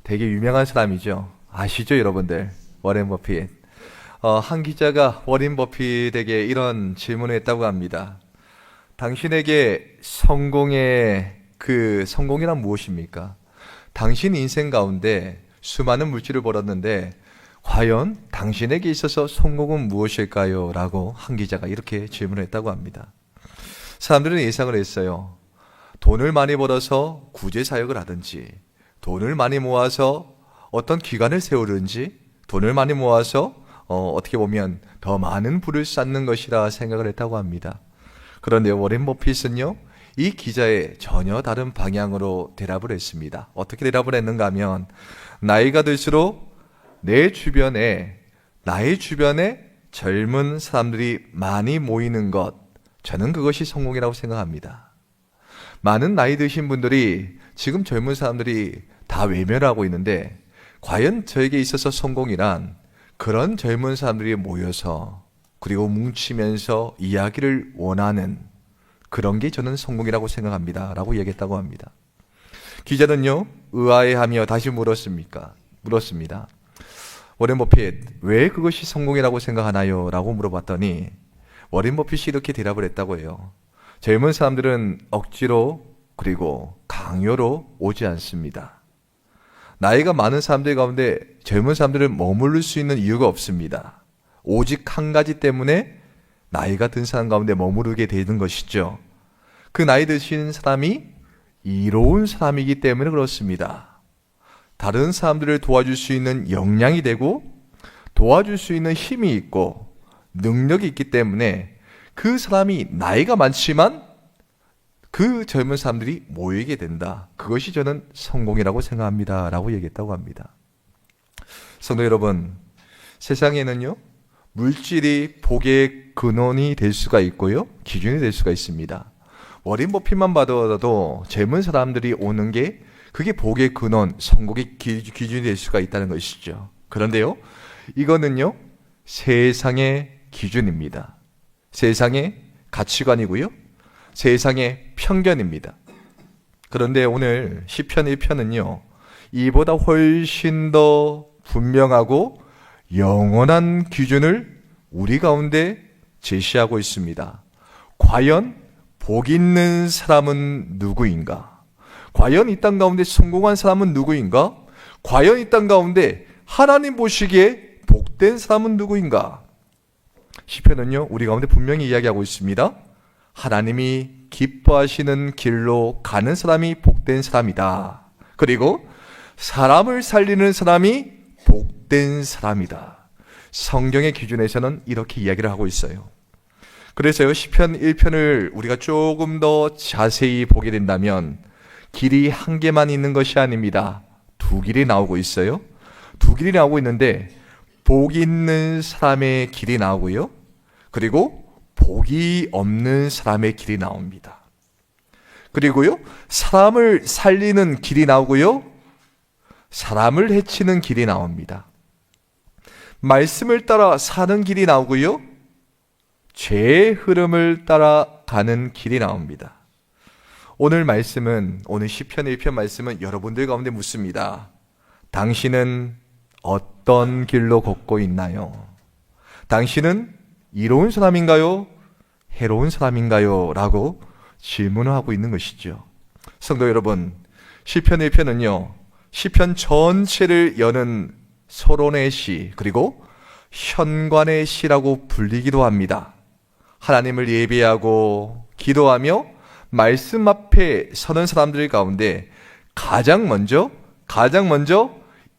되게 유명한 사람이죠. 아시죠, 여러분들? 워렌 버핏. 한 기자가 워렌 버핏에게 이런 질문을 했다고 합니다. 당신에게 성공이란 무엇입니까? 당신 인생 가운데 수많은 물질을 벌었는데 과연 당신에게 있어서 성공은 무엇일까요? 라고 한 기자가 이렇게 질문을 했다고 합니다. 사람들은 예상을 했어요. 돈을 많이 벌어서 구제사역을 하든지, 돈을 많이 모아서 어떤 기관을 세우든지, 돈을 많이 모아서 어떻게 보면 더 많은 부를 쌓는 것이라 생각을 했다고 합니다. 그런데 워렌 버핏은요, 이 기자의 전혀 다른 방향으로 대답을 했습니다. 어떻게 대답을 했는가 하면, 나이가 들수록 나의 주변에 젊은 사람들이 많이 모이는 것, 저는 그것이 성공이라고 생각합니다. 많은 나이 드신 분들이 지금 젊은 사람들이 다 외면하고 있는데, 과연 저에게 있어서 성공이란 그런 젊은 사람들이 모여서 그리고 뭉치면서 이야기를 원하는 그런 게 저는 성공이라고 생각합니다 라고 얘기했다고 합니다. 기자는요, 의아해하며 다시 물었습니다. 워렌 버핏, 왜 그것이 성공이라고 생각하나요? 라고 물어봤더니 워렌 버핏이 이렇게 대답을 했다고 해요. 젊은 사람들은 억지로 그리고 강요로 오지 않습니다. 나이가 많은 사람들 가운데 젊은 사람들은 머무를 수 있는 이유가 없습니다. 오직 한 가지 때문에 나이가 든 사람 가운데 머무르게 되는 것이죠. 그 나이 드신 사람이 이로운 사람이기 때문에 그렇습니다. 다른 사람들을 도와줄 수 있는 역량이 되고 도와줄 수 있는 힘이 있고 능력이 있기 때문에 그 사람이 나이가 많지만 그 젊은 사람들이 모이게 된다. 그것이 저는 성공이라고 생각합니다 라고 얘기했다고 합니다. 성도 여러분, 세상에는요, 물질이 복의 근원이 될 수가 있고요, 기준이 될 수가 있습니다. 워렌 버핏만 봐도 젊은 사람들이 오는 게 그게 복의 근원, 성공의 기준이 될 수가 있다는 것이죠. 그런데요, 이거는요, 세상의 기준입니다. 세상의 가치관이고요, 세상의 편견입니다. 그런데 오늘 시편 1편은요, 이보다 훨씬 더 분명하고 영원한 기준을 우리 가운데 제시하고 있습니다. 과연 복 있는 사람은 누구인가? 과연 이 땅 가운데 성공한 사람은 누구인가? 과연 이 땅 가운데 하나님 보시기에 복된 사람은 누구인가? 시편은요, 우리 가운데 분명히 이야기하고 있습니다. 하나님이 기뻐하시는 길로 가는 사람이 복된 사람이다. 그리고 사람을 살리는 사람이 복된 사람이다. 성경의 기준에서는 이렇게 이야기를 하고 있어요. 그래서요, 시편 1편을 우리가 조금 더 자세히 보게 된다면 길이 한 개만 있는 것이 아닙니다. 두 길이 나오고 있어요. 두 길이 나오고 있는데 복 있는 사람의 길이 나오고요, 그리고 복이 없는 사람의 길이 나옵니다. 그리고요, 사람을 살리는 길이 나오고요, 사람을 해치는 길이 나옵니다. 말씀을 따라 사는 길이 나오고요, 죄의 흐름을 따라 가는 길이 나옵니다. 오늘 시편 1편 말씀은 여러분들 가운데 묻습니다. 당신은 어떤 길로 걷고 있나요? 당신은 이로운 사람인가요? 해로운 사람인가요? 라고 질문을 하고 있는 것이죠. 성도 여러분, 시편 1편은요, 시편 전체를 여는 서론의 시, 그리고 현관의 시라고 불리기도 합니다. 하나님을 예배하고 기도하며 말씀 앞에 서는 사람들 가운데 가장 먼저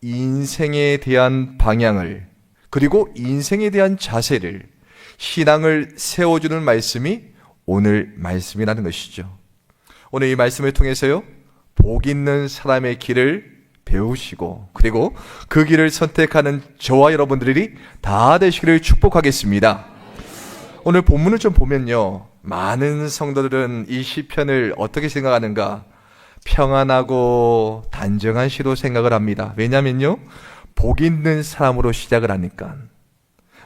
인생에 대한 방향을, 그리고 인생에 대한 자세를, 신앙을 세워주는 말씀이 오늘 말씀이라는 것이죠. 오늘 이 말씀을 통해서요, 복 있는 사람의 길을 배우시고 그리고 그 길을 선택하는 저와 여러분들이 다 되시기를 축복하겠습니다. 오늘 본문을 좀 보면요, 많은 성도들은 이 시편을 어떻게 생각하는가? 평안하고 단정한 시로 생각을 합니다. 왜냐면요, 복 있는 사람으로 시작을 하니까.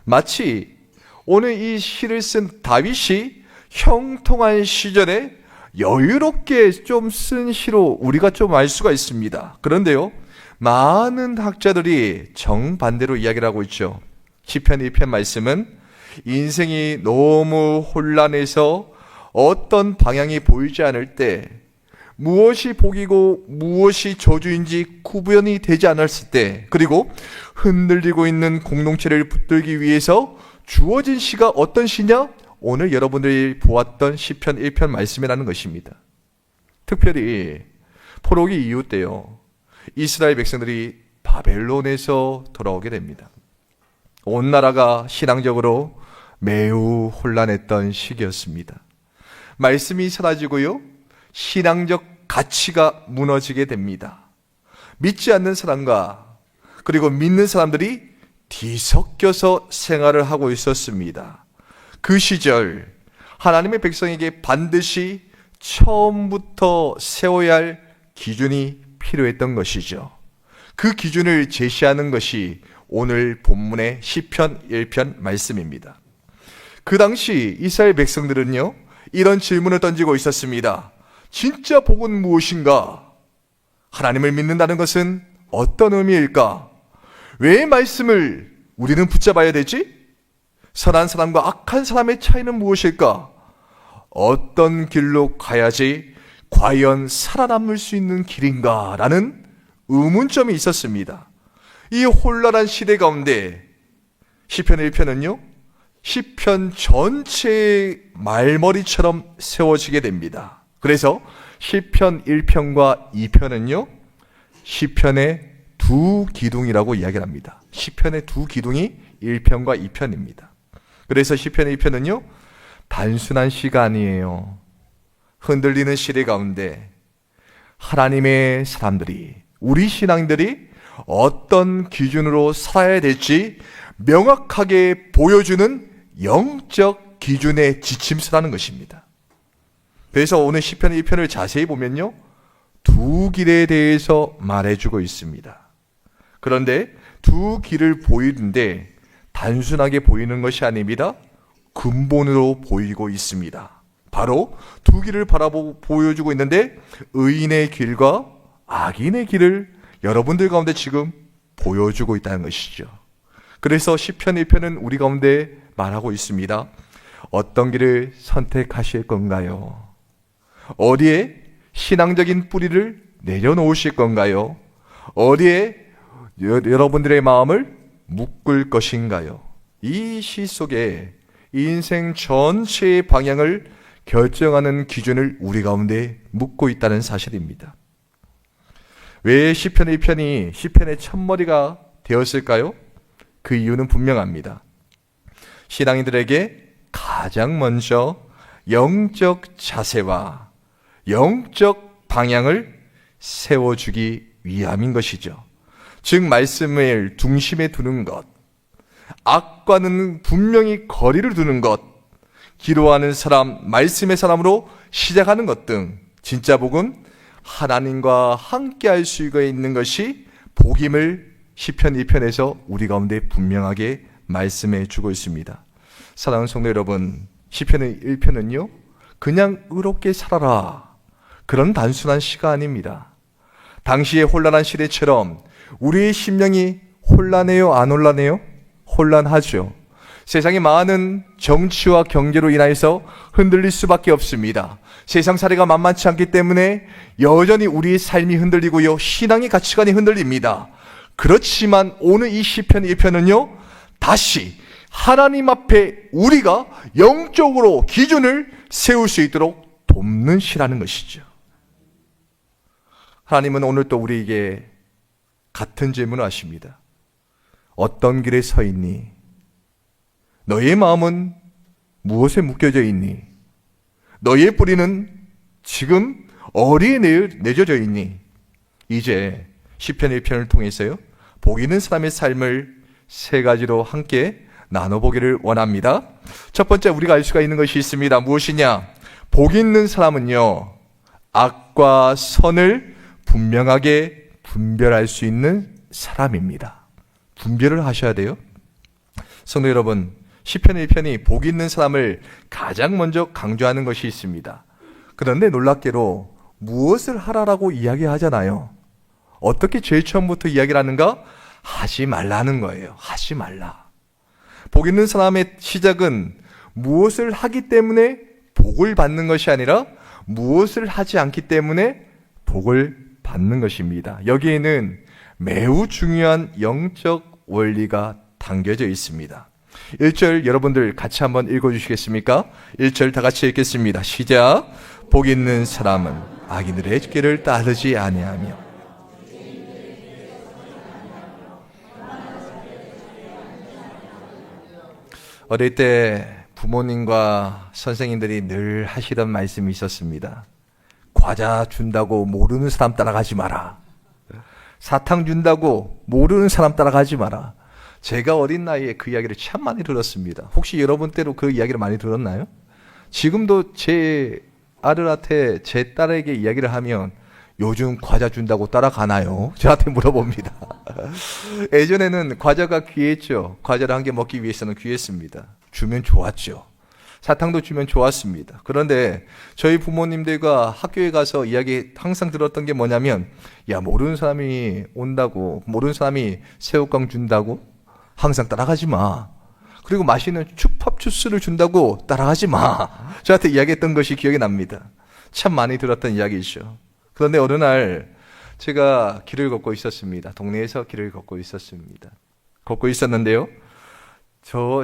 마치 오늘 이 시를 쓴 다윗이 형통한 시절에 여유롭게 좀 쓴 시로 우리가 좀 알 수가 있습니다. 그런데요, 많은 학자들이 정반대로 이야기를 하고 있죠. 시편 1편 말씀은 인생이 너무 혼란해서 어떤 방향이 보이지 않을 때, 무엇이 복이고 무엇이 저주인지 구분이 되지 않았을 때, 그리고 흔들리고 있는 공동체를 붙들기 위해서 주어진 시가 어떤 시냐? 오늘 여러분들이 보았던 시편 1편 말씀이라는 것입니다. 특별히 포로기 이후 때요, 이스라엘 백성들이 바벨론에서 돌아오게 됩니다. 온 나라가 신앙적으로 매우 혼란했던 시기였습니다. 말씀이 사라지고요, 신앙적 가치가 무너지게 됩니다. 믿지 않는 사람과 그리고 믿는 사람들이 뒤섞여서 생활을 하고 있었습니다. 그 시절 하나님의 백성에게 반드시 처음부터 세워야 할 기준이 필요했던 것이죠. 그 기준을 제시하는 것이 오늘 본문의 시편 1편 말씀입니다. 그 당시 이스라엘 백성들은요, 이런 질문을 던지고 있었습니다. 진짜 복은 무엇인가? 하나님을 믿는다는 것은 어떤 의미일까? 왜 말씀을 우리는 붙잡아야 되지? 선한 사람과 악한 사람의 차이는 무엇일까? 어떤 길로 가야지 과연 살아남을 수 있는 길인가? 라는 의문점이 있었습니다. 이 혼란한 시대 가운데 시편 1편은요, 시편 전체의 말머리처럼 세워지게 됩니다. 그래서 시편 1편과 2편은요, 시편의 두 기둥이라고 이야기를 합니다. 시편의 두 기둥이 1편과 2편입니다. 그래서 시편 1편은요, 단순한 시가 아니에요. 흔들리는 시대 가운데 하나님의 사람들이, 우리 신앙들이 어떤 기준으로 살아야 될지 명확하게 보여주는 영적 기준의 지침서라는 것입니다. 그래서 오늘 시편 1편을 자세히 보면요, 두 길에 대해서 말해주고 있습니다. 그런데 두 길을 보이는데 단순하게 보이는 것이 아닙니다. 근본으로 보이고 있습니다. 바로 두 길을 바라보고 보여주고 있는데, 의인의 길과 악인의 길을 여러분들 가운데 지금 보여주고 있다는 것이죠. 그래서 시편 1편은 우리 가운데 말하고 있습니다. 어떤 길을 선택하실 건가요? 어디에 신앙적인 뿌리를 내려놓으실 건가요? 어디에 여러분들의 마음을 묶을 것인가요? 이 시 속에 인생 전체의 방향을 결정하는 기준을 우리 가운데 묻고 있다는 사실입니다. 왜 시편 1편이 시편의 첫머리가 되었을까요? 그 이유는 분명합니다. 신앙인들에게 가장 먼저 영적 자세와 영적 방향을 세워주기 위함인 것이죠. 즉 말씀을 중심에 두는 것, 악과는 분명히 거리를 두는 것, 기도하는 사람, 말씀의 사람으로 시작하는 것 등 진짜 복은 하나님과 함께 할 수 있는 것이 복임을 시편 1편에서 우리 가운데 분명하게 말씀해 주고 있습니다. 사랑하는 성도 여러분, 시편 1편은요, 그냥 의롭게 살아라, 그런 단순한 시가 아닙니다. 당시의 혼란한 시대처럼 우리의 심령이 혼란해요, 안 혼란해요? 혼란하죠. 세상의 많은 정치와 경제로 인하여서 흔들릴 수밖에 없습니다. 세상 사례가 만만치 않기 때문에 여전히 우리의 삶이 흔들리고요, 신앙의 가치관이 흔들립니다. 그렇지만 오늘 이 시편 1편은요, 다시 하나님 앞에 우리가 영적으로 기준을 세울 수 있도록 돕는 시라는 것이죠. 하나님은 오늘 또 우리에게 같은 질문을 하십니다. 어떤 길에 서 있니? 너의 마음은 무엇에 묶여져 있니? 너의 뿌리는 지금 어디에 내려져 있니? 이제 시편 1편을 통해서요, 복 있는 사람의 삶을 세 가지로 함께 나눠보기를 원합니다. 첫 번째, 우리가 알 수가 있는 것이 있습니다. 무엇이냐? 복 있는 사람은요, 악과 선을 분명하게 분별할 수 있는 사람입니다. 분별을 하셔야 돼요. 성도 여러분, 시편 1편이 복 있는 사람을 가장 먼저 강조하는 것이 있습니다. 그런데 놀랍게로 무엇을 하라라고 이야기하잖아요. 어떻게 제일 처음부터 이야기를 하는가? 하지 말라는 거예요. 하지 말라. 복 있는 사람의 시작은 무엇을 하기 때문에 복을 받는 것이 아니라 무엇을 하지 않기 때문에 복을 받는 것입니다. 여기에는 매우 중요한 영적 원리가 담겨져 있습니다. 1절 여러분들 같이 한번 읽어주시겠습니까? 1절 다 같이 읽겠습니다. 시작. 복 있는 사람은 악인들의 길을 따르지 아니하며 어릴 때 부모님과 선생님들이 늘 하시던 말씀이 있었습니다. 과자 준다고 모르는 사람 따라가지 마라. 사탕 준다고 모르는 사람 따라가지 마라. 제가 어린 나이에 그 이야기를 참 많이 들었습니다. 혹시 여러분 때로 그 이야기를 많이 들었나요? 지금도 제 아들한테 제 딸에게 이야기를 하면 요즘 과자 준다고 따라가나요? 저한테 물어봅니다. 예전에는 과자가 귀했죠. 과자를 한 개 먹기 위해서는 귀했습니다. 주면 좋았죠. 사탕도 주면 좋았습니다. 그런데 저희 부모님들과 학교에 가서 이야기 항상 들었던 게 뭐냐면, 야, 모르는 사람이 온다고, 모르는 사람이 새우깡 준다고 항상 따라가지 마. 그리고 마시는 축팝 주스를 준다고 따라가지 마. 저한테 이야기했던 것이 기억이 납니다. 참 많이 들었던 이야기죠. 그런데 어느 날 제가 길을 걷고 있었습니다. 동네에서 길을 걷고 있었습니다. 걷고 있었는데요.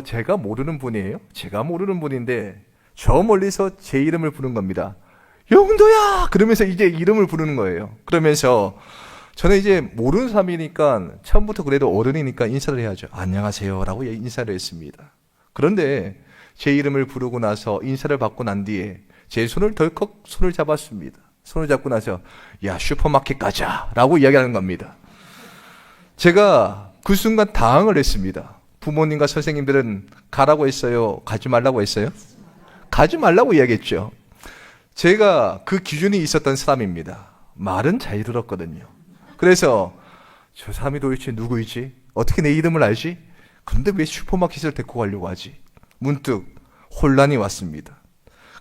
제가 모르는 분이에요. 제가 모르는 분인데 저 멀리서 제 이름을 부른 겁니다. 영도야! 그러면서 이제 이름을 부르는 거예요. 그러면서 저는 이제 모르는 사람이니까 처음부터 그래도 어른이니까 인사를 해야죠. 안녕하세요 라고 인사를 했습니다. 그런데 제 이름을 부르고 나서 인사를 받고 난 뒤에 제 손을 덜컥 손을 잡았습니다. 손을 잡고 나서 야, 슈퍼마켓 가자 라고 이야기하는 겁니다. 제가 그 순간 당황을 했습니다. 부모님과 선생님들은 가라고 했어요? 가지 말라고 했어요? 가지 말라고 이야기했죠. 제가 그 기준이 있었던 사람입니다. 말은 잘 들었거든요. 그래서 저 사람이 도대체 누구이지? 어떻게 내 이름을 알지? 그런데 왜 슈퍼마켓을 데리고 가려고 하지? 문득 혼란이 왔습니다.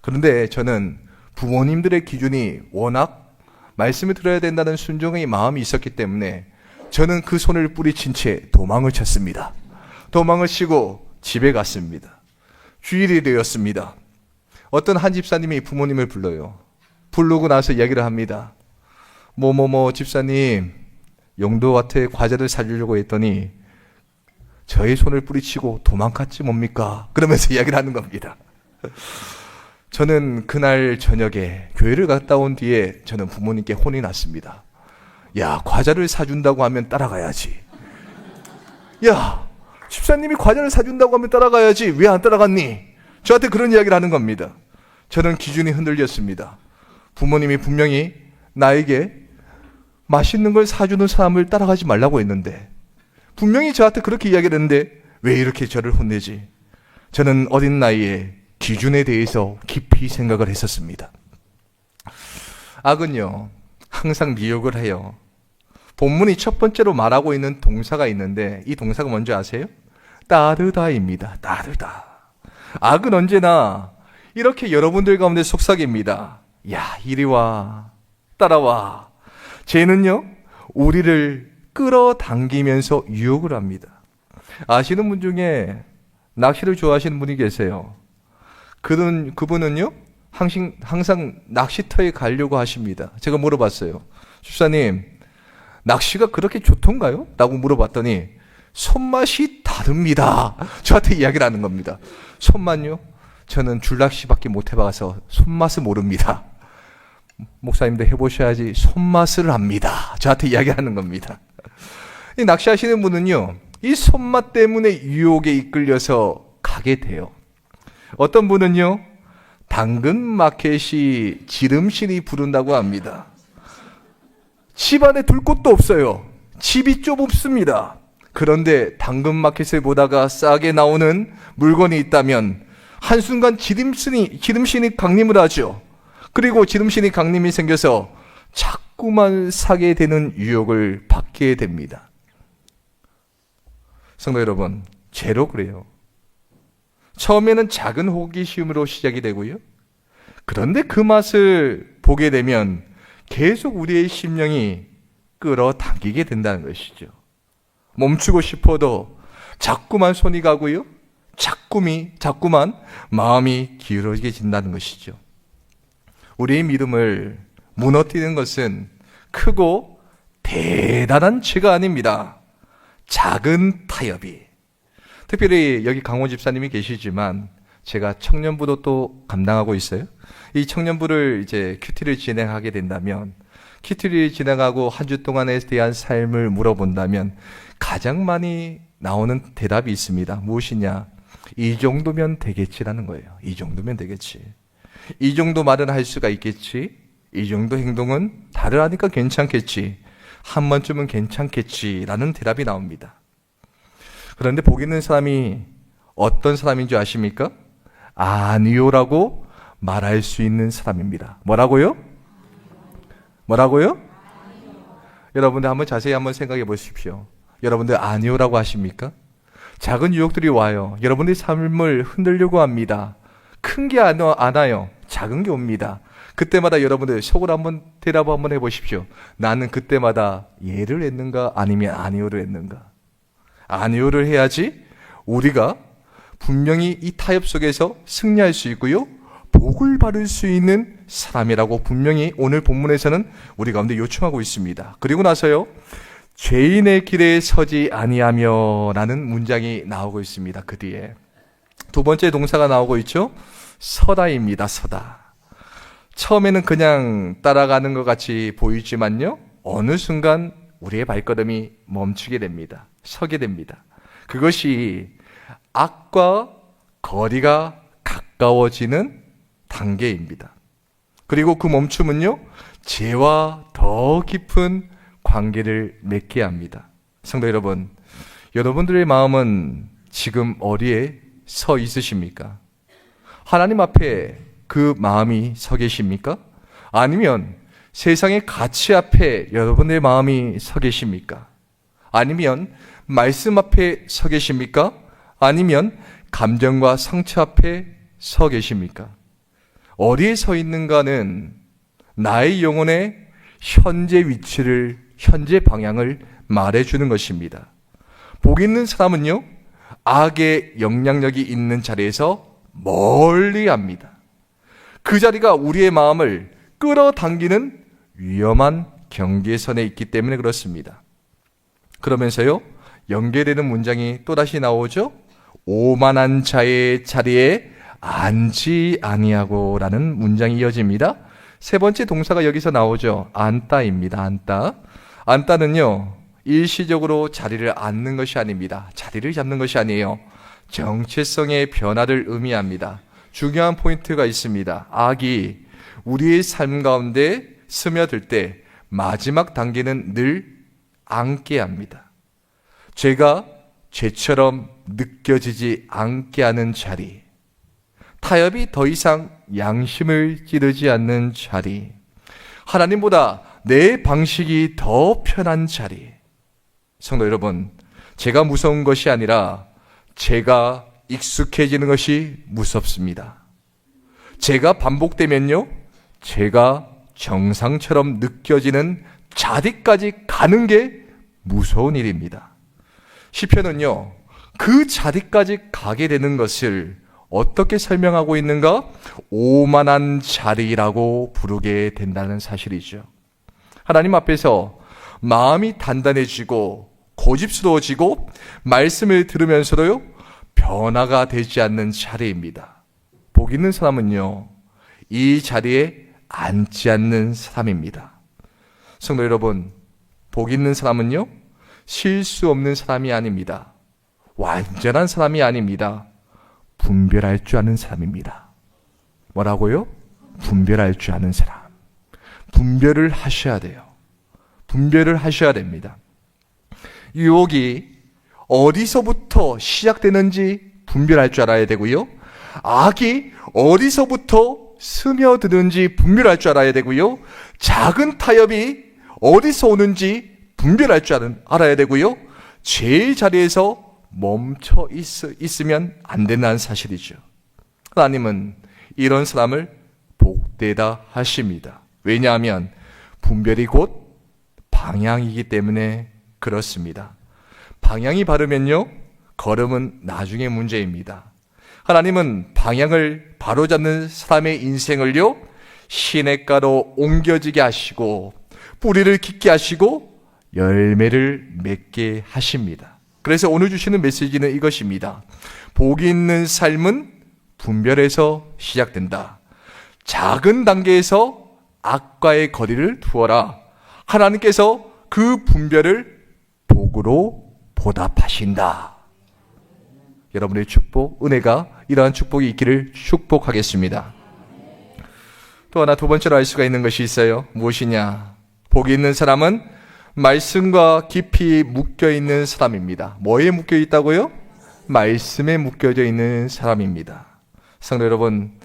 그런데 저는 부모님들의 기준이 워낙 말씀을 들어야 된다는 순종의 마음이 있었기 때문에 저는 그 손을 뿌리친 채 도망을 쳤습니다. 도망을 치고 집에 갔습니다. 주일이 되었습니다. 어떤 한 집사님이 부모님을 불러요. 부르고 나서 이야기를 합니다. 뭐뭐뭐 집사님, 영도한테 과자를 사주려고 했더니 저의 손을 뿌리치고 도망갔지 뭡니까? 그러면서 이야기를 하는 겁니다. 저는 그날 저녁에 교회를 갔다 온 뒤에 저는 부모님께 혼이 났습니다. 야, 과자를 사준다고 하면 따라가야지. 야, 집사님이 과자를 사준다고 하면 따라가야지. 왜 안 따라갔니? 저한테 그런 이야기를 하는 겁니다. 저는 기준이 흔들렸습니다. 부모님이 분명히 나에게 맛있는 걸 사주는 사람을 따라가지 말라고 했는데, 분명히 저한테 그렇게 이야기를 했는데 왜 이렇게 저를 혼내지? 저는 어린 나이에 기준에 대해서 깊이 생각을 했었습니다. 악은요, 항상 미혹을 해요. 본문이 첫 번째로 말하고 있는 동사가 있는데 이 동사가 뭔지 아세요? 따르다입니다. 따르다. 악은 언제나 이렇게 여러분들 가운데 속삭입니다. 야, 이리 와. 따라와. 죄는요, 우리를 끌어당기면서 유혹을 합니다. 아시는 분 중에 낚시를 좋아하시는 분이 계세요. 그분은요, 항상 낚시터에 가려고 하십니다. 제가 물어봤어요. 집사님, 낚시가 그렇게 좋던가요? 라고 물어봤더니 손맛이 다릅니다. 저한테 이야기를 하는 겁니다. 손맛요? 저는 줄낚시밖에 못 해봐서 손맛을 모릅니다. 목사님도 해보셔야지 손맛을 압니다. 저한테 이야기하는 겁니다. 이 낚시하시는 분은요, 이 손맛 때문에 유혹에 이끌려서 가게 돼요. 어떤 분은요, 당근 마켓이 지름신이 부른다고 합니다. 집 안에 둘 곳도 없어요. 집이 좁습니다. 그런데 당근 마켓을 보다가 싸게 나오는 물건이 있다면 한순간 지름신이 강림을 하죠. 그리고 지름신이 강림이 생겨서 자꾸만 사게 되는 유혹을 받게 됩니다. 성도 여러분, 죄로 그래요. 처음에는 작은 호기심으로 시작이 되고요. 그런데 그 맛을 보게 되면 계속 우리의 심령이 끌어당기게 된다는 것이죠. 멈추고 싶어도 자꾸만 손이 가고요. 자꾸만 마음이 기울어진다는 것이죠. 우리의 믿음을 무너뜨리는 것은 크고 대단한 죄가 아닙니다. 작은 타협이. 특별히 여기 강호 집사님이 계시지만 제가 청년부도 또 감당하고 있어요. 이 청년부를 이제 큐티를 진행하게 된다면, 큐티를 진행하고 한 주 동안에 대한 삶을 물어본다면 가장 많이 나오는 대답이 있습니다. 무엇이냐? 이 정도면 되겠지라는 거예요. 이 정도면 되겠지. 이 정도 말은 할 수가 있겠지. 이 정도 행동은 다들 하니까 괜찮겠지. 한 번쯤은 괜찮겠지라는 대답이 나옵니다. 그런데 복 있는 사람이 어떤 사람인 줄 아십니까? 아니요라고 말할 수 있는 사람입니다. 뭐라고요? 여러분들 한번 자세히 한번 생각해 보십시오. 여러분들 아니요라고 하십니까? 작은 유혹들이 와요. 여러분들의 삶을 흔들려고 합니다. 큰 게 안 와요. 작은 게 옵니다. 그때마다 여러분들 속으로 한번 대답 한번 해보십시오. 나는 그때마다 예를 했는가 아니면 아니요를 했는가? 아니요를 해야지 우리가 분명히 이 타협 속에서 승리할 수 있고요, 복을 받을 수 있는 사람이라고 분명히 오늘 본문에서는 우리 가운데 요청하고 있습니다. 그리고 나서요, 죄인의 길에 서지 아니하며 라는 문장이 나오고 있습니다. 그 뒤에 두 번째 동사가 나오고 있죠. 서다입니다. 서다. 처음에는 그냥 따라가는 것 같이 보이지만요, 어느 순간 우리의 발걸음이 멈추게 됩니다. 서게 됩니다. 그것이 악과 거리가 가까워지는 단계입니다. 그리고 그 멈춤은요, 죄와 더 깊은 관계를 맺게 합니다. 성도 여러분, 여러분들의 마음은 지금 어디에 서 있으십니까? 하나님 앞에 그 마음이 서 계십니까? 아니면 세상의 가치 앞에 여러분의 마음이 서 계십니까? 아니면 말씀 앞에 서 계십니까? 아니면 감정과 상처 앞에 서 계십니까? 어디에 서 있는가는 나의 영혼의 현재 위치를, 현재 방향을 말해주는 것입니다. 복 있는 사람은요, 악의 영향력이 있는 자리에서 멀리 합니다. 그 자리가 우리의 마음을 끌어당기는 위험한 경계선에 있기 때문에 그렇습니다. 그러면서요, 연계되는 문장이 또다시 나오죠. 오만한 자의 자리에 앉지 아니하고 라는 문장이 이어집니다. 세 번째 동사가 여기서 나오죠. 앉다입니다. 앉다. 앉다는요, 일시적으로 자리를 앉는 것이 아닙니다. 자리를 잡는 것이 아니에요. 정체성의 변화를 의미합니다. 중요한 포인트가 있습니다. 악이 우리의 삶 가운데 스며들 때 마지막 단계는 늘 앉게 합니다. 죄가 죄처럼 느껴지지 않게 하는 자리, 타협이 더 이상 양심을 찌르지 않는 자리, 하나님보다 내 방식이 더 편한 자리. 성도 여러분, 제가 무서운 것이 아니라 제가 익숙해지는 것이 무섭습니다. 제가 반복되면요, 제가 정상처럼 느껴지는 자리까지 가는 게 무서운 일입니다. 시편은요, 그 자리까지 가게 되는 것을 어떻게 설명하고 있는가? 오만한 자리라고 부르게 된다는 사실이죠. 하나님 앞에서 마음이 단단해지고 고집스러워지고 말씀을 들으면서도요, 변화가 되지 않는 자리입니다. 복 있는 사람은요, 이 자리에 앉지 않는 사람입니다. 성도 여러분, 복 있는 사람은요, 실수 없는 사람이 아닙니다. 완전한 사람이 아닙니다. 분별할 줄 아는 사람입니다. 뭐라고요? 분별할 줄 아는 사람. 분별을 하셔야 돼요. 분별을 하셔야 됩니다. 유혹이 어디서부터 시작되는지 분별할 줄 알아야 되고요, 악이 어디서부터 스며드는지 분별할 줄 알아야 되고요, 작은 타협이 어디서 오는지 분별할 줄 알아야 되고요, 죄의 자리에서 멈춰 있으면 안 된다는 사실이죠. 하나님은 이런 사람을 복되다 하십니다. 왜냐하면 분별이 곧 방향이기 때문에 그렇습니다. 방향이 바르면요, 걸음은 나중에 문제입니다. 하나님은 방향을 바로잡는 사람의 인생을요, 시냇가로 옮겨지게 하시고 뿌리를 깊게 하시고 열매를 맺게 하십니다. 그래서 오늘 주시는 메시지는 이것입니다. 복이 있는 삶은 분별에서 시작된다. 작은 단계에서 악과의 거리를 두어라. 하나님께서 그 분별을 복으로 보답하신다. 여러분의 축복, 은혜가 이러한 축복이 있기를 축복하겠습니다. 또 하나 두 번째로 알 수가 있는 것이 있어요. 무엇이냐? 복이 있는 사람은 말씀과 깊이 묶여 있는 사람입니다. 뭐에 묶여 있다고요? 말씀에 묶여져 있는 사람입니다. 성도 여러분,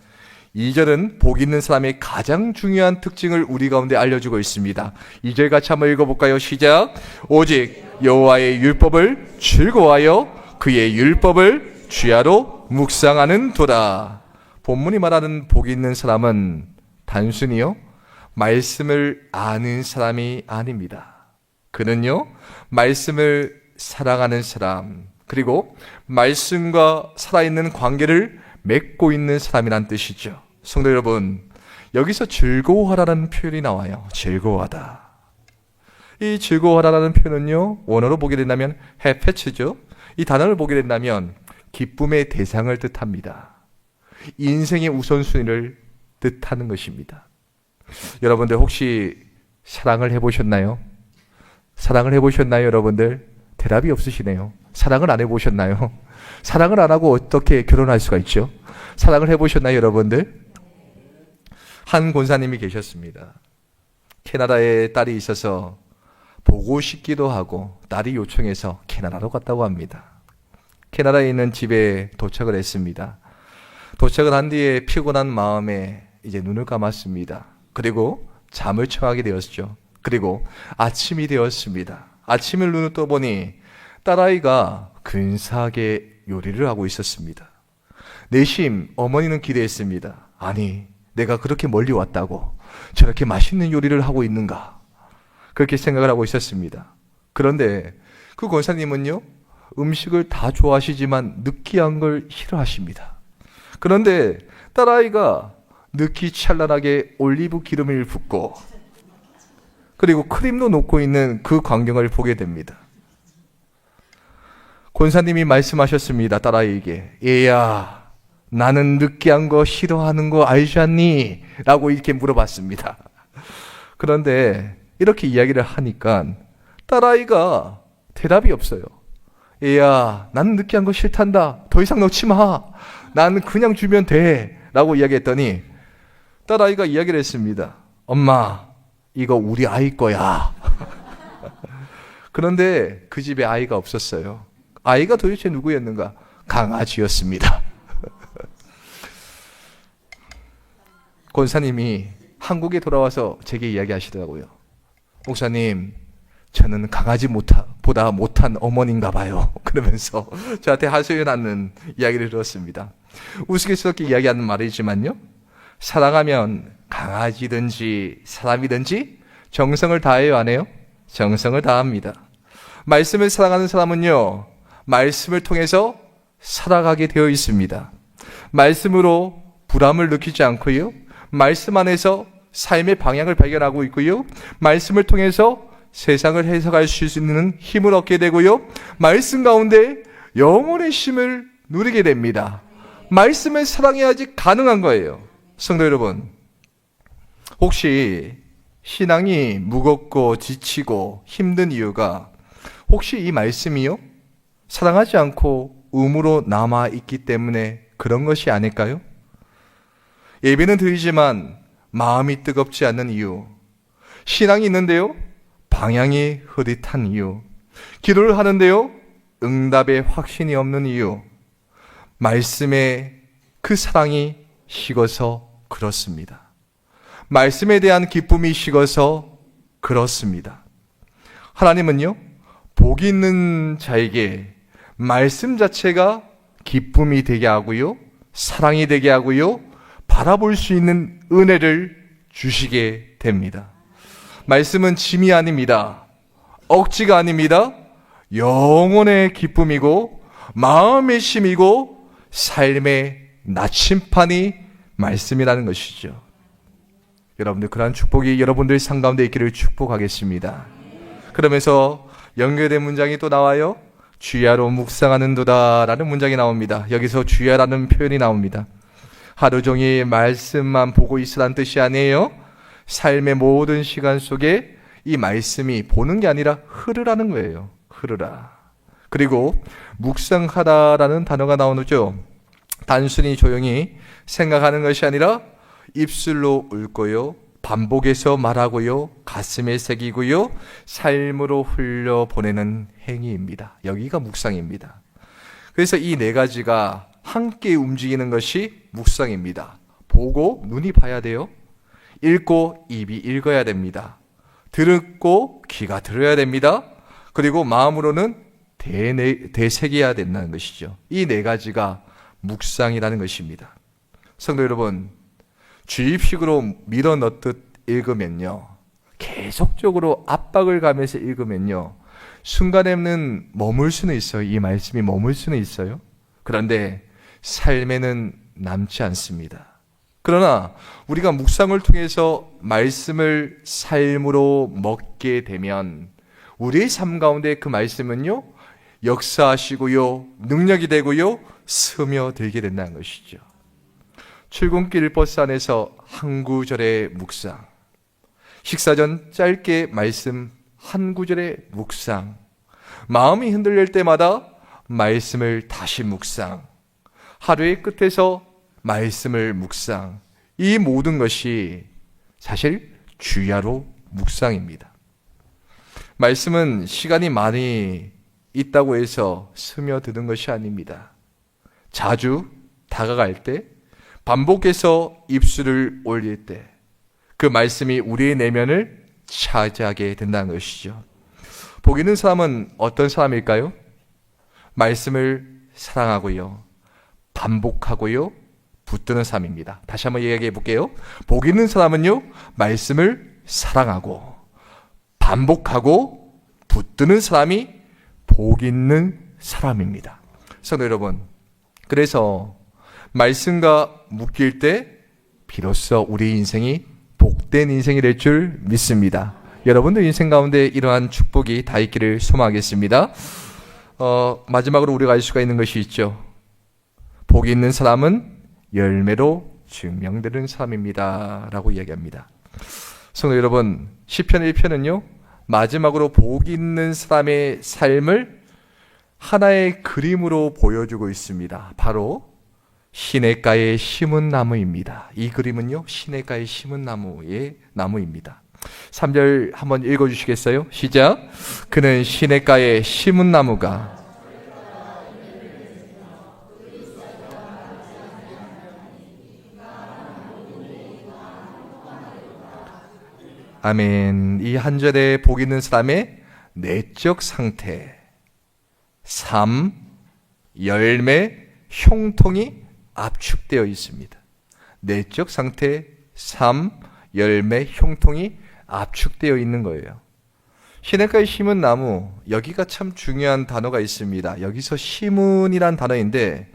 2절은 복 있는 사람의 가장 중요한 특징을 우리 가운데 알려주고 있습니다. 2절 같이 한번 읽어볼까요? 시작. 오직 여호와의 율법을 즐거워하여 그의 율법을 주야로 묵상하는 도다. 본문이 말하는 복 있는 사람은 단순히요, 말씀을 아는 사람이 아닙니다. 그는요, 말씀을 사랑하는 사람, 그리고 말씀과 살아있는 관계를 맺고 있는 사람이란 뜻이죠. 성도 여러분, 여기서 즐거워하라는 표현이 나와요. 즐거워하다. 이 즐거워하라는 표현은요, 원어로 보게 된다면 해패츠죠. 이 단어를 보게 된다면 기쁨의 대상을 뜻합니다. 인생의 우선순위를 뜻하는 것입니다. 여러분들 혹시 사랑을 해보셨나요? 사랑을 해보셨나요, 여러분들? 대답이 없으시네요. 사랑을 안 해보셨나요? 사랑을 안 하고 어떻게 결혼할 수가 있죠? 사랑을 해보셨나요, 여러분들? 한 권사님이 계셨습니다. 캐나다에 딸이 있어서 보고 싶기도 하고 딸이 요청해서 캐나다로 갔다고 합니다. 캐나다에 있는 집에 도착을 했습니다. 도착을 한 뒤에 피곤한 마음에 이제 눈을 감았습니다. 그리고 잠을 청하게 되었죠. 그리고 아침이 되었습니다. 아침을 눈을 떠보니 딸아이가 근사하게 요리를 하고 있었습니다. 내심 어머니는 기대했습니다. 아니, 내가 그렇게 멀리 왔다고 저렇게 맛있는 요리를 하고 있는가? 그렇게 생각을 하고 있었습니다. 그런데 그 권사님은요, 음식을 다 좋아하시지만 느끼한 걸 싫어하십니다. 그런데 딸아이가 느끼 찰나하게 올리브 기름을 붓고 그리고 크림도 놓고 있는 그 광경을 보게 됩니다. 권사님이 말씀하셨습니다. 딸아이에게, 얘야, 나는 느끼한 거 싫어하는 거 알지 않니? 라고 이렇게 물어봤습니다. 그런데 이렇게 이야기를 하니까 딸아이가 대답이 없어요. 얘야, 나는 느끼한 거 싫단다. 더 이상 넣지 마. 나는 그냥 주면 돼. 라고 이야기했더니 딸아이가 이야기를 했습니다. 엄마, 이거 우리 아이 거야. 그런데 그 집에 아이가 없었어요. 아이가 도대체 누구였는가? 강아지였습니다. 권사님이 한국에 돌아와서 제게 이야기하시더라고요. 목사님, 저는 강아지보다 못한 어머니인가 봐요. 그러면서 저한테 하소연하는 이야기를 들었습니다. 우스갯스럽게 이야기하는 말이지만요, 사랑하면 강아지든지 사람이든지 정성을 다해요, 안 해요? 정성을 다합니다. 말씀을 사랑하는 사람은요, 말씀을 통해서 살아가게 되어 있습니다. 말씀으로 불안을 느끼지 않고요, 말씀 안에서 삶의 방향을 발견하고 있고요, 말씀을 통해서 세상을 해석할 수 있는 힘을 얻게 되고요, 말씀 가운데 영혼의 쉼을 누리게 됩니다. 말씀을 사랑해야지 가능한 거예요. 성도 여러분, 혹시 신앙이 무겁고 지치고 힘든 이유가 혹시 이 말씀이요, 사랑하지 않고 의무로 남아있기 때문에 그런 것이 아닐까요? 예배는 드리지만 마음이 뜨겁지 않는 이유, 신앙이 있는데요, 방향이 흐릿한 이유, 기도를 하는데요, 응답의 확신이 없는 이유, 말씀에 그 사랑이 식어서 그렇습니다. 말씀에 대한 기쁨이 식어서 그렇습니다. 하나님은요, 복이 있는 자에게 말씀 자체가 기쁨이 되게 하고요, 사랑이 되게 하고요, 바라볼 수 있는 은혜를 주시게 됩니다. 말씀은 짐이 아닙니다. 억지가 아닙니다. 영혼의 기쁨이고 마음의 힘이고 삶의 나침판이 말씀이라는 것이죠. 여러분들 그러한 축복이 여러분들 삶 가운데 있기를 축복하겠습니다. 그러면서 연결된 문장이 또 나와요. 주야로 묵상하는도다 라는 문장이 나옵니다. 여기서 주야라는 표현이 나옵니다. 하루 종일 말씀만 보고 있으라는 뜻이 아니에요. 삶의 모든 시간 속에 이 말씀이 보는 게 아니라 흐르라는 거예요. 흐르라. 그리고 묵상하다라는 단어가 나오죠. 단순히 조용히 생각하는 것이 아니라 입술로 읊고요, 반복해서 말하고요, 가슴에 새기고요, 삶으로 흘려보내는 행위입니다. 여기가 묵상입니다. 그래서 이 네 가지가 함께 움직이는 것이 묵상입니다. 보고 눈이 봐야 돼요. 읽고 입이 읽어야 됩니다. 듣고 귀가 들어야 됩니다. 그리고 마음으로는 되새겨야 된다는 것이죠. 이 네 가지가 묵상이라는 것입니다. 성도 여러분, 주입식으로 밀어넣듯 읽으면요, 계속적으로 압박을 가면서 읽으면요, 순간에는 머물 수는 있어요. 이 말씀이 머물 수는 있어요. 그런데 삶에는 남지 않습니다. 그러나 우리가 묵상을 통해서 말씀을 삶으로 먹게 되면 우리의 삶 가운데 그 말씀은요, 역사하시고요, 능력이 되고요, 스며들게 된다는 것이죠. 출근길 버스 안에서 한 구절의 묵상, 식사 전 짧게 말씀 한 구절의 묵상, 마음이 흔들릴 때마다 말씀을 다시 묵상, 하루의 끝에서 말씀을 묵상, 이 모든 것이 사실 주야로 묵상입니다. 말씀은 시간이 많이 있다고 해서 스며드는 것이 아닙니다. 자주 다가갈 때, 반복해서 입술을 올릴 때 그 말씀이 우리의 내면을 차지하게 된다는 것이죠. 복 있는 사람은 어떤 사람일까요? 말씀을 사랑하고요, 반복하고요, 붙드는 사람입니다. 다시 한번 이야기해 볼게요. 복 있는 사람은요, 말씀을 사랑하고 반복하고 붙드는 사람이 복 있는 사람입니다. 성도 여러분, 그래서 말씀과 묶일 때 비로소 우리 인생이 복된 인생이 될 줄 믿습니다. 여러분들 인생 가운데 이러한 축복이 다 있기를 소망하겠습니다. 마지막으로 우리가 알 수가 있는 것이 있죠. 복이 있는 사람은 열매로 증명되는 사람입니다 라고 이야기합니다. 성도 여러분, 시편 1편은요 마지막으로 복이 있는 사람의 삶을 하나의 그림으로 보여주고 있습니다. 바로 시냇가에 심은 나무입니다. 이 그림은요 시냇가에 심은 나무입니다. 3절 한번 읽어주시겠어요? 시작. 그는 시냇가에 심은 나무가 아멘. 이 한 절에 복 있는 사람의 내적 상태, 삶, 열매, 형통이 압축되어 있습니다. 내적 상태, 삶, 열매, 형통이 압축되어 있는 거예요. 시냇가에 심은 나무, 여기가 참 중요한 단어가 있습니다. 여기서 심은이란 단어인데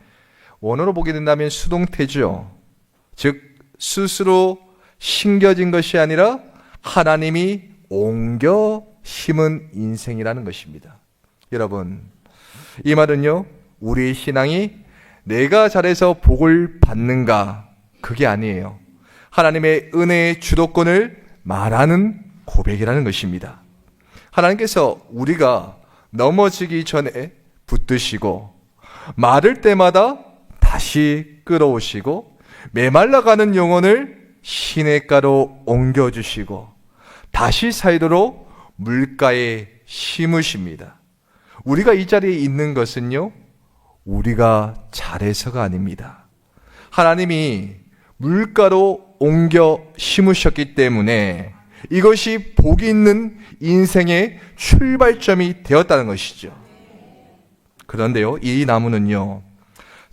원어로 보게 된다면 수동태죠. 즉 스스로 심겨진 것이 아니라 하나님이 옮겨 심은 인생이라는 것입니다. 여러분, 이 말은요 우리의 신앙이 내가 잘해서 복을 받는가, 그게 아니에요. 하나님의 은혜의 주도권을 말하는 고백이라는 것입니다. 하나님께서 우리가 넘어지기 전에 붙드시고 마를 때마다 다시 끌어오시고 메말라가는 영혼을 시냇가로 옮겨주시고 다시 살도록 물가에 심으십니다. 우리가 이 자리에 있는 것은요 우리가 잘해서가 아닙니다. 하나님이 물가로 옮겨 심으셨기 때문에 이것이 복이 있는 인생의 출발점이 되었다는 것이죠. 그런데요 이 나무는요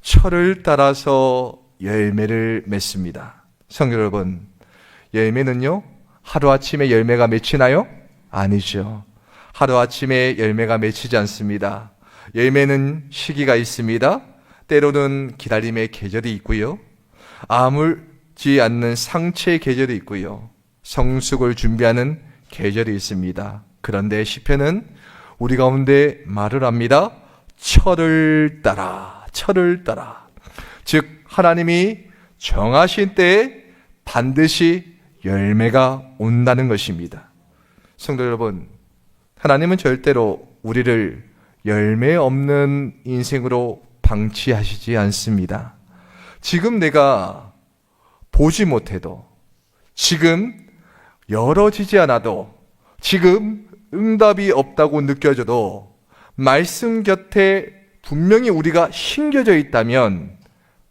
철을 따라서 열매를 맺습니다. 성도 여러분, 열매는요 하루아침에 열매가 맺히나요? 아니죠. 하루아침에 열매가 맺히지 않습니다. 열매는 시기가 있습니다. 때로는 기다림의 계절이 있고요. 아물지 않는 상체의 계절이 있고요. 성숙을 준비하는 계절이 있습니다. 그런데 시편은 우리 가운데 말을 합니다. 철을 따라, 철을 따라. 즉 하나님이 정하신 때에 반드시 열매가 온다는 것입니다. 성도 여러분, 하나님은 절대로 우리를 열매 없는 인생으로 방치하시지 않습니다. 지금 내가 보지 못해도, 지금 열어지지 않아도, 지금 응답이 없다고 느껴져도 말씀 곁에 분명히 우리가 심겨져 있다면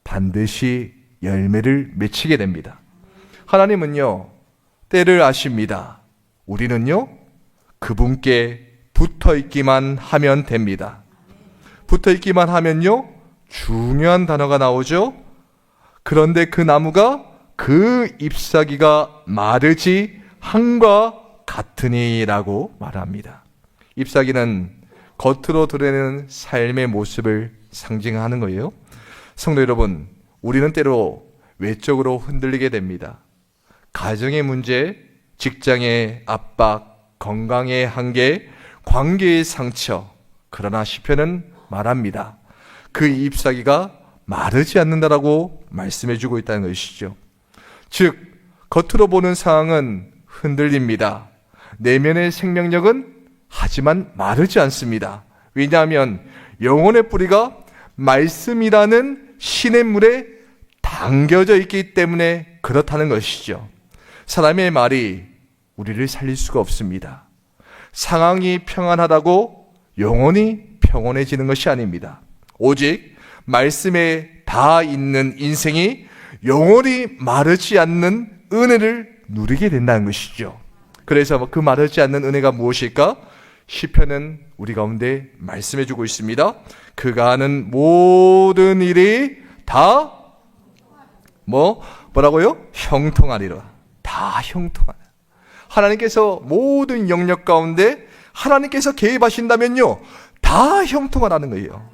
반드시 열매를 맺히게 됩니다. 하나님은요, 때를 아십니다. 우리는요, 그분께 붙어 있기만 하면 됩니다. 붙어 있기만 하면요, 중요한 단어가 나오죠. 그런데 그 나무가 그 잎사귀가 마르지 함과 같으니라고 말합니다. 잎사귀는 겉으로 드러내는 삶의 모습을 상징하는 거예요. 성도 여러분, 우리는 때로 외적으로 흔들리게 됩니다. 가정의 문제, 직장의 압박, 건강의 한계, 관계의 상처. 그러나 시편은 말합니다. 그 잎사귀가 마르지 않는다라고 말씀해주고 있다는 것이죠. 즉 겉으로 보는 상황은 흔들립니다. 내면의 생명력은 하지만 마르지 않습니다. 왜냐하면 영혼의 뿌리가 말씀이라는 시냇물에 담겨져 있기 때문에 그렇다는 것이죠. 사람의 말이 우리를 살릴 수가 없습니다. 상황이 평안하다고 영혼이 평온해지는 것이 아닙니다. 오직 말씀에 다 있는 인생이 영원히 마르지 않는 은혜를 누리게 된다는 것이죠. 그래서 그 마르지 않는 은혜가 무엇일까? 시편은 우리 가운데 말씀해 주고 있습니다. 그가 하는 모든 일이 다 뭐라고요? 형통하리라. 다 형통하라. 하나님께서 모든 영역 가운데 하나님께서 개입하신다면요, 다 형통하라는 거예요.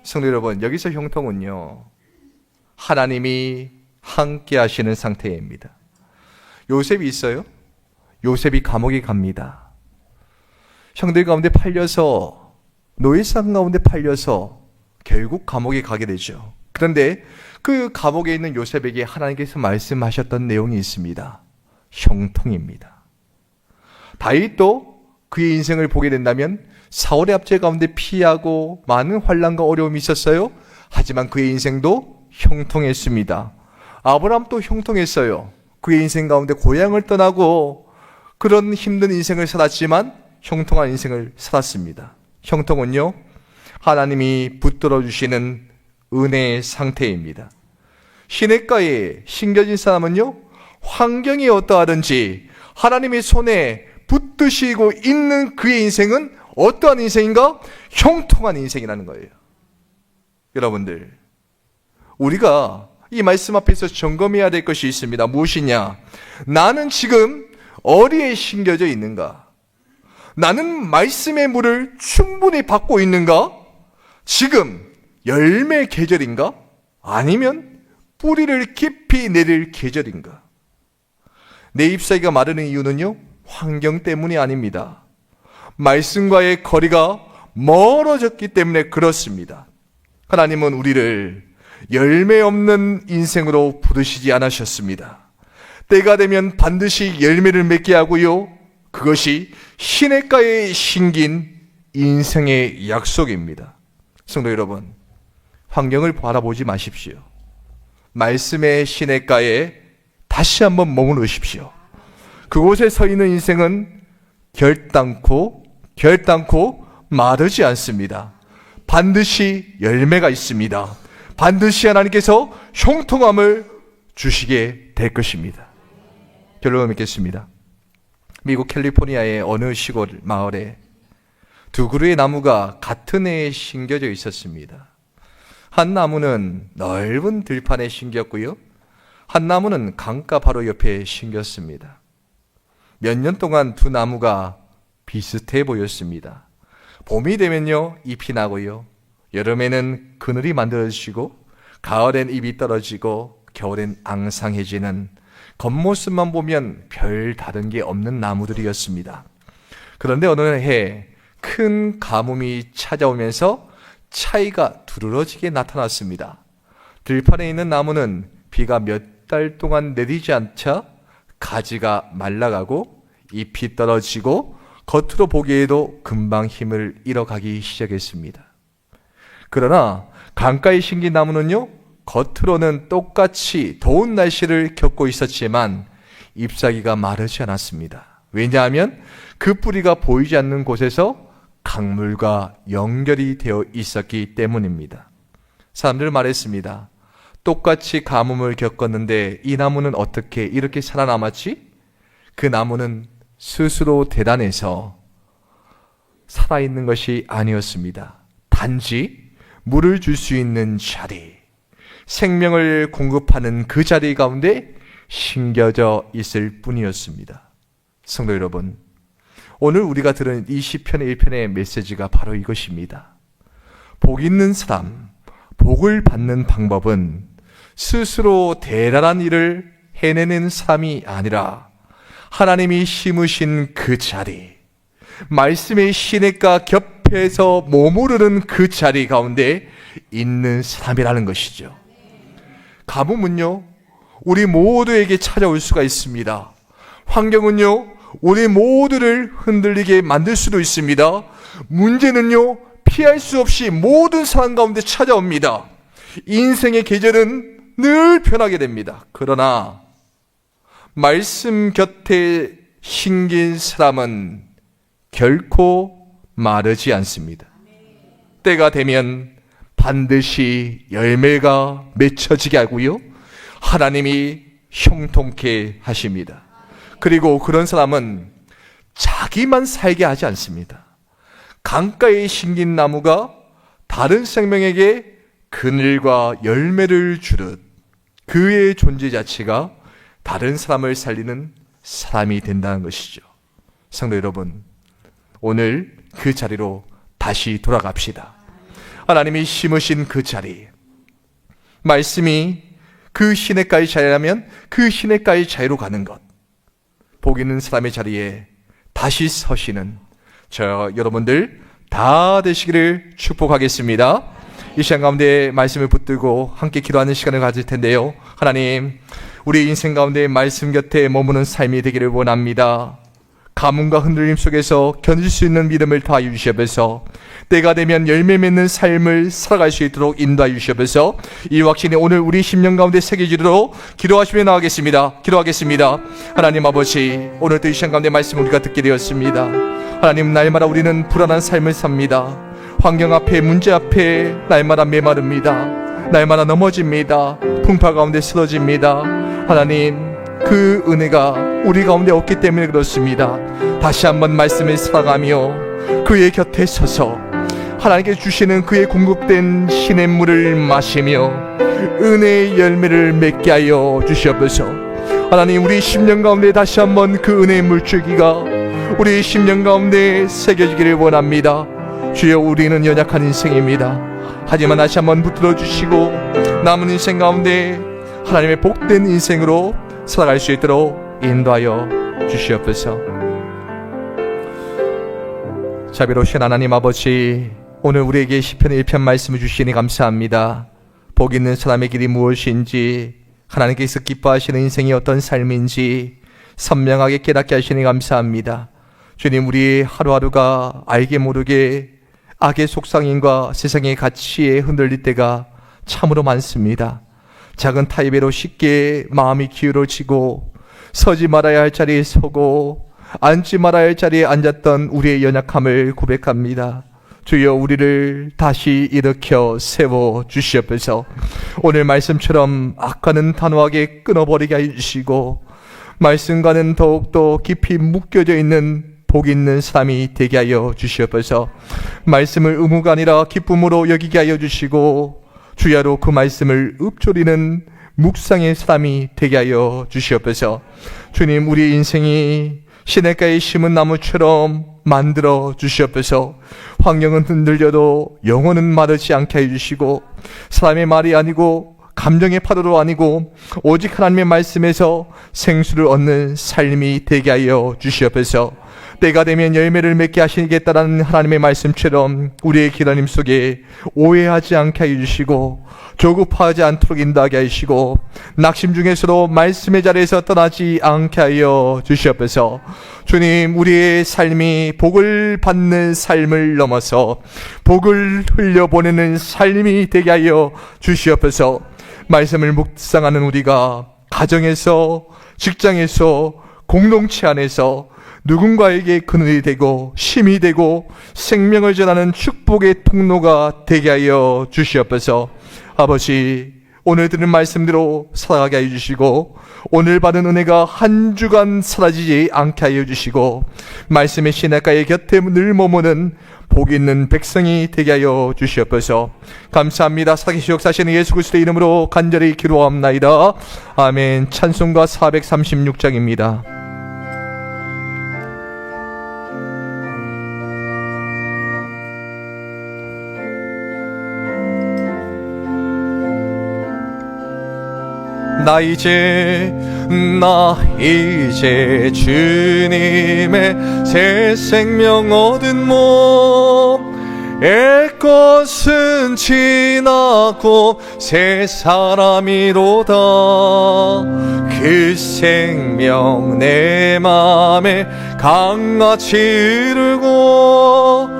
성도 여러분, 여기서 형통은요, 하나님이 함께 하시는 상태입니다. 요셉이 있어요. 요셉이 감옥에 갑니다. 형들 가운데 팔려서, 노예상 가운데 팔려서 결국 감옥에 가게 되죠. 그런데 그 감옥에 있는 요셉에게 하나님께서 말씀하셨던 내용이 있습니다. 형통입니다. 다윗도 그의 인생을 보게 된다면 사울의 압제 가운데 피하고 많은 환난과 어려움이 있었어요. 하지만 그의 인생도 형통했습니다. 아브라함도 형통했어요. 그의 인생 가운데 고향을 떠나고 그런 힘든 인생을 살았지만 형통한 인생을 살았습니다. 형통은요, 하나님이 붙들어 주시는 은혜의 상태입니다. 시냇가에 심겨진 사람은요, 환경이 어떠하든지 하나님의 손에 붙드시고 있는 그의 인생은 어떠한 인생인가? 형통한 인생이라는 거예요. 여러분들, 우리가 이 말씀 앞에서 점검해야 될 것이 있습니다. 무엇이냐? 나는 지금 어디에 심겨져 있는가? 나는 말씀의 물을 충분히 받고 있는가? 지금 열매 계절인가? 아니면 뿌리를 깊이 내릴 계절인가? 내 잎사귀가 마르는 이유는요, 환경 때문이 아닙니다. 말씀과의 거리가 멀어졌기 때문에 그렇습니다. 하나님은 우리를 열매 없는 인생으로 부르시지 않으셨습니다. 때가 되면 반드시 열매를 맺게 하고요, 그것이 시냇가에 심긴 인생의 약속입니다. 성도 여러분, 환경을 바라보지 마십시오. 말씀의 시냇가에 다시 한번 머무르십시오. 그곳에 서 있는 인생은 결단코 마르지 않습니다. 반드시 열매가 있습니다. 반드시 하나님께서 형통함을 주시게 될 것입니다. 결론을 맺겠습니다. 미국 캘리포니아의 어느 시골 마을에 두 그루의 나무가 같은 해에 심겨져 있었습니다. 한 나무는 넓은 들판에 심겼고요, 한 나무는 강가 바로 옆에 심겼습니다. 몇 년 동안 두 나무가 비슷해 보였습니다. 봄이 되면요, 잎이 나고요. 여름에는 그늘이 만들어지고, 가을엔 잎이 떨어지고, 겨울엔 앙상해지는 겉모습만 보면 별 다른 게 없는 나무들이었습니다. 그런데 어느 해 큰 가뭄이 찾아오면서 차이가 두드러지게 나타났습니다. 들판에 있는 나무는 비가 몇 달 동안 내리지 않자 가지가 말라가고 잎이 떨어지고 겉으로 보기에도 금방 힘을 잃어가기 시작했습니다. 그러나 강가에 심긴 나무는요, 겉으로는 똑같이 더운 날씨를 겪고 있었지만 잎사귀가 마르지 않았습니다. 왜냐하면 그 뿌리가 보이지 않는 곳에서 강물과 연결이 되어 있었기 때문입니다. 사람들 말했습니다. 똑같이 가뭄을 겪었는데 이 나무는 어떻게 이렇게 살아남았지? 그 나무는 스스로 대단해서 살아있는 것이 아니었습니다. 단지 물을 줄 수 있는 자리, 생명을 공급하는 그 자리 가운데 심겨져 있을 뿐이었습니다. 성도 여러분, 오늘 우리가 들은 이 시편의 1편의 메시지가 바로 이것입니다. 복 있는 사람, 복을 받는 방법은 스스로 대단한 일을 해내는 사람이 아니라 하나님이 심으신 그 자리, 말씀의 시냇가 겹에서 머무르는 그 자리 가운데 있는 사람이라는 것이죠. 가뭄은요, 우리 모두에게 찾아올 수가 있습니다. 환경은요, 우리 모두를 흔들리게 만들 수도 있습니다. 문제는요, 피할 수 없이 모든 상황 가운데 찾아옵니다. 인생의 계절은 늘 변하게 됩니다. 그러나 말씀 곁에 심긴 사람은 결코 마르지 않습니다. 때가 되면 반드시 열매가 맺혀지게 하고요, 하나님이 형통케 하십니다. 그리고 그런 사람은 자기만 살게 하지 않습니다. 강가에 심긴 나무가 다른 생명에게 그늘과 열매를 주듯 그의 존재 자체가 다른 사람을 살리는 사람이 된다는 것이죠. 성도 여러분, 오늘 그 자리로 다시 돌아갑시다. 하나님이 심으신 그 자리, 말씀이 그 시냇가의 자리라면 그 시냇가의 자리로 가는 것, 복 있는 사람의 자리에 다시 서시는 저 여러분들 다 되시기를 축복하겠습니다. 이 시간 가운데 말씀을 붙들고 함께 기도하는 시간을 가질 텐데요, 하나님, 우리 인생 가운데 말씀 곁에 머무는 삶이 되기를 원합니다. 가뭄과 흔들림 속에서 견딜 수 있는 믿음을 더하여 주시옵소서. 때가 되면 열매 맺는 삶을 살아갈 수 있도록 인도하여 주시옵소서. 이 확신이 오늘 우리 심령 가운데 새겨지도록 기도하시며 나가겠습니다. 기도하겠습니다. 하나님 아버지, 오늘도 이 시간 가운데 말씀을 우리가 듣게 되었습니다. 하나님, 날마다 우리는 불안한 삶을 삽니다. 환경 앞에, 문제 앞에 날마다 메마릅니다. 날마다 넘어집니다. 풍파 가운데 쓰러집니다. 하나님, 그 은혜가 우리 가운데 없기 때문에 그렇습니다. 다시 한번 말씀을 살아가며 그의 곁에 서서 하나님께 주시는 그의 공급된 시냇물을 마시며 은혜의 열매를 맺게 하여 주시옵소서. 하나님, 우리 심령 가운데 다시 한번 그 은혜의 물줄기가 우리 심령 가운데 새겨지기를 원합니다. 주여, 우리는 연약한 인생입니다. 하지만 다시 한번 붙들어 주시고 남은 인생 가운데 하나님의 복된 인생으로 살아갈 수 있도록 인도하여 주시옵소서. 자비로우신 하나님 아버지, 오늘 우리에게 시편 1편 말씀을 주시니 감사합니다. 복 있는 사람의 길이 무엇인지, 하나님께서 기뻐하시는 인생이 어떤 삶인지 선명하게 깨닫게 하시니 감사합니다. 주님, 우리 하루하루가 알게 모르게 악의 속상임과 세상의 가치에 흔들릴 때가 참으로 많습니다. 작은 타입으로 쉽게 마음이 기울어지고 서지 말아야 할 자리에 서고 앉지 말아야 할 자리에 앉았던 우리의 연약함을 고백합니다. 주여, 우리를 다시 일으켜 세워 주시옵소서. 오늘 말씀처럼 악과는 단호하게 끊어버리게 해주시고 말씀과는 더욱더 깊이 묶여져 있는 복 있는 삶이 되게 하여 주시옵소서. 말씀을 의무가 아니라 기쁨으로 여기게 하여 주시고 주야로 그 말씀을 읊조리는 묵상의 사람이 되게 하여 주시옵소서. 주님, 우리 인생이 시냇가에 심은 나무처럼 만들어 주시옵소서. 환경은 흔들려도 영혼은 마르지 않게 해주시고, 사람의 말이 아니고 감정의 파도도 아니고 오직 하나님의 말씀에서 생수를 얻는 삶이 되게 하여 주시옵소서. 때가 되면 열매를 맺게 하시겠다라는 하나님의 말씀처럼 우리의 기도님 속에 오해하지 않게 해주시고, 조급하지 않도록 인도하게 하시고, 낙심 중에서도 말씀의 자리에서 떠나지 않게 하여 주시옵소서. 주님, 우리의 삶이 복을 받는 삶을 넘어서 복을 흘려보내는 삶이 되게 하여 주시옵소서. 말씀을 묵상하는 우리가 가정에서, 직장에서, 공동체 안에서 누군가에게 그늘이 되고 힘이 되고 생명을 전하는 축복의 통로가 되게 하여 주시옵소서. 아버지, 오늘 들은 말씀대로 살아가게 해주시고, 오늘 받은 은혜가 한 주간 사라지지 않게 하여 주시고, 말씀의 시냇가의 곁에 늘 머무는 복 있는 백성이 되게 하여 주시옵소서. 감사합니다. 살아계시 역사하시는 예수 그리스도의 이름으로 간절히 기도합나이다. 아멘. 찬송가 436장입니다. 나 이제 주님의 새 생명 얻은 몸의 것은 지나고 새 사람이로다. 그 생명 내 맘에 강같이 흐르고,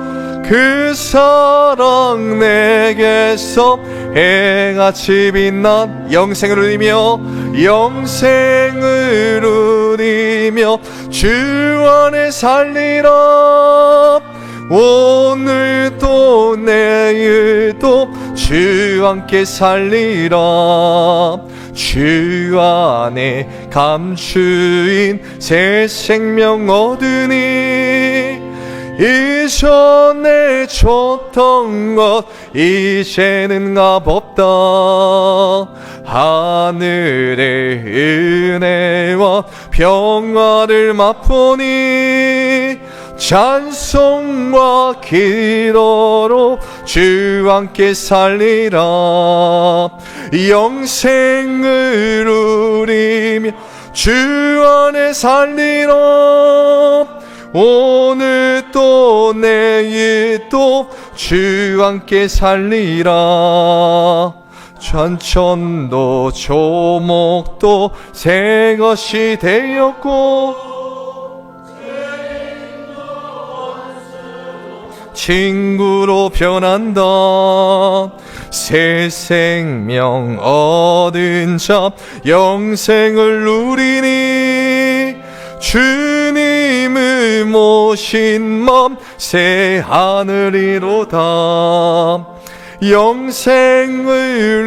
그 사랑 내게서 해같이 빛난 영생을 누리며 주 안에 살리라. 오늘도 내일도 주 함께 살리라. 주 안에 감추인 새 생명 얻으니, 이전에 줬던 것 이제는 값없다. 하늘의 은혜와 평화를 맛보니, 찬송과 기도로 주 함께 살리라. 영생을 누리며 주 안에 살리라. 오늘도 내일도 주 함께 살리라. 전천도 조목도 새 것이 되었고, 친구로 변한다. 새 생명 얻은 자 영생을 누리니, 주님을 모신 맘 새 하늘이로다. 영생을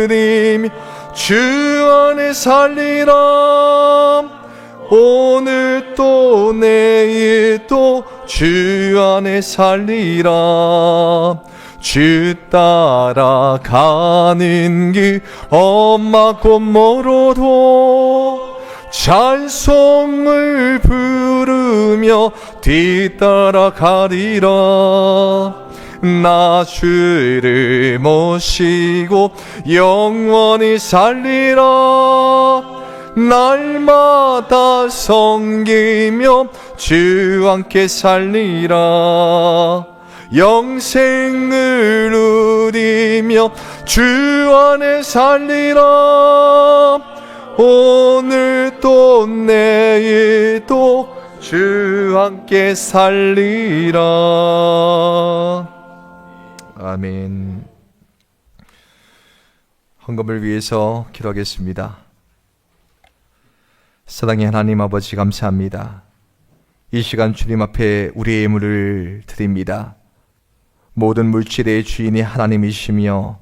누리며 주 안에 살리라. 오늘도 내일도 주 안에 살리라. 주 따라가는 길 험하고 멀어도 찬송을 부르며 뒤따라가리라. 나 주를 모시고 영원히 살리라. 날마다 섬기며 주 함께 살리라. 영생을 누리며 주 안에 살리라. 오늘도 내일도 주 함께 살리라. 아멘. 헌금을 위해서 기도하겠습니다. 사랑의 하나님 아버지, 감사합니다. 이 시간 주님 앞에 우리의 예물을 드립니다. 모든 물질의 주인이 하나님이시며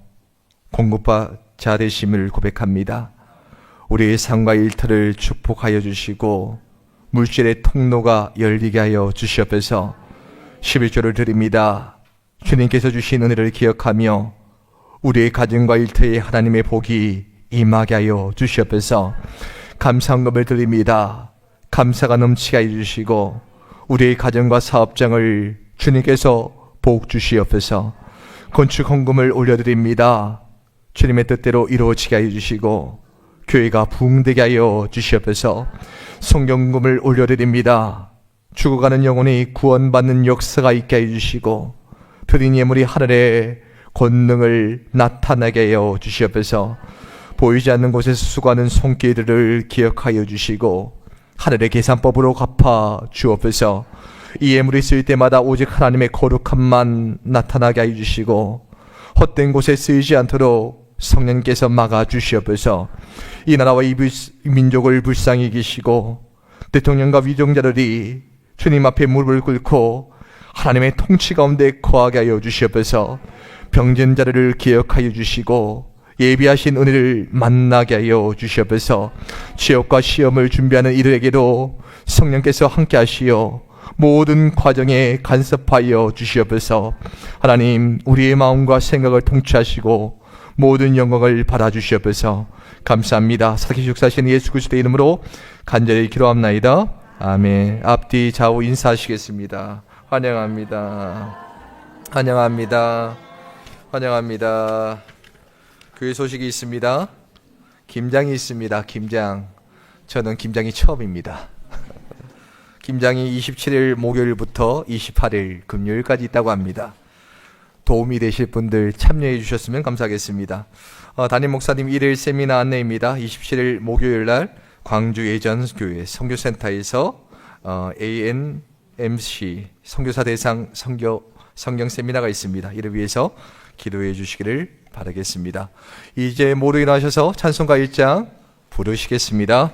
공급자 되심을 고백합니다. 우리의 삶과 일터를 축복하여 주시고 물질의 통로가 열리게 하여 주시옵소서. 11조를 드립니다. 주님께서 주신 은혜를 기억하며 우리의 가정과 일터에 하나님의 복이 임하게 하여 주시옵소서. 감사헌금을 드립니다. 감사가 넘치게 해주시고 우리의 가정과 사업장을 주님께서 복 주시옵소서. 건축 헌금을 올려드립니다. 주님의 뜻대로 이루어지게 해주시고 교회가 부흥되게 하여 주시옵소서. 성경금을 올려드립니다. 죽어가는 영혼이 구원받는 역사가 있게 해주시고 드린 예물이 하늘의 권능을 나타나게 하여 주시옵소서. 보이지 않는 곳에서 수고하는 손길들을 기억하여 주시고 하늘의 계산법으로 갚아 주옵소서. 이 예물이 쓰일 때마다 오직 하나님의 거룩함만 나타나게 하여 주시고 헛된 곳에 쓰이지 않도록 성령께서 막아 주시옵소서. 이 나라와 이 민족을 불쌍히 여기시고 대통령과 위정자들이 주님 앞에 무릎을 꿇고 하나님의 통치 가운데 거하게 하여 주시옵소서. 병든 자들을 기억하여 주시고 예비하신 은혜를 만나게 하여 주시옵소서. 취업과 시험을 준비하는 이들에게도 성령께서 함께 하시어 모든 과정에 간섭하여 주시옵소서. 하나님, 우리의 마음과 생각을 통치하시고 모든 영광을 받아주시옵소서. 감사합니다. 살아계신 역사하신 예수 그리스도의 이름으로 간절히 기도합나이다. 아멘. 앞뒤 좌우 인사하시겠습니다. 환영합니다. 환영합니다. 환영합니다. 교회 소식이 있습니다. 김장이 있습니다. 김장. 저는 김장이 처음입니다. 김장이 27일 목요일부터 28일 금요일까지 있다고 합니다. 도움이 되실 분들 참여해 주셨으면 감사하겠습니다. 담임 목사님 1일 세미나 안내입니다. 27일 목요일날 광주 예전교회 선교센터에서 ANMC 선교사 대상 성경 세미나가 있습니다. 이를 위해서 기도해 주시기를 바라겠습니다. 이제 모두 일어나셔서 찬송가 1장 부르시겠습니다.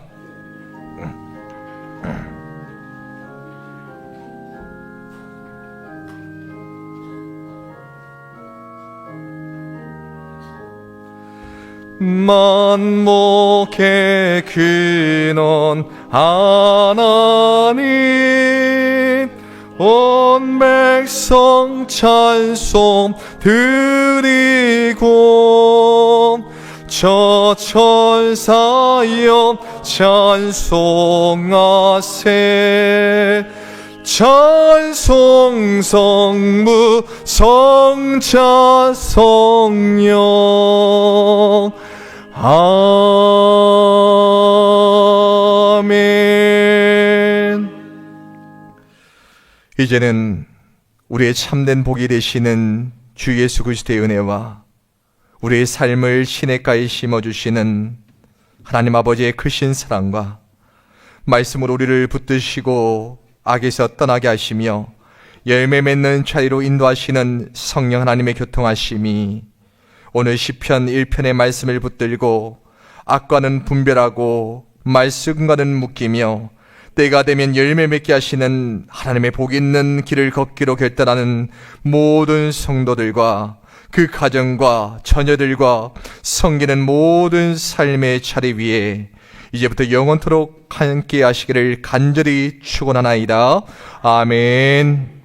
만목의 근원 하나님 온 백성 찬송 드리고 저 천사여 찬송하세 찬송 성부 성자 성령 아멘. 이제는 우리의 참된 복이 되시는 주 예수 그리스도의 은혜와 우리의 삶을 시냇가에 심어주시는 하나님 아버지의 크신 사랑과 말씀으로 우리를 붙드시고 악에서 떠나게 하시며 열매 맺는 자리로 인도하시는 성령 하나님의 교통하심이 오늘 시편 1편의 말씀을 붙들고 악과는 분별하고 말씀과는 묶이며 때가 되면 열매 맺게 하시는 하나님의 복 있는 길을 걷기로 결단하는 모든 성도들과 그 가정과 자녀들과 섬기는 모든 삶의 자리 위에 이제부터 영원토록 함께 하시기를 간절히 축원하나이다. 아멘.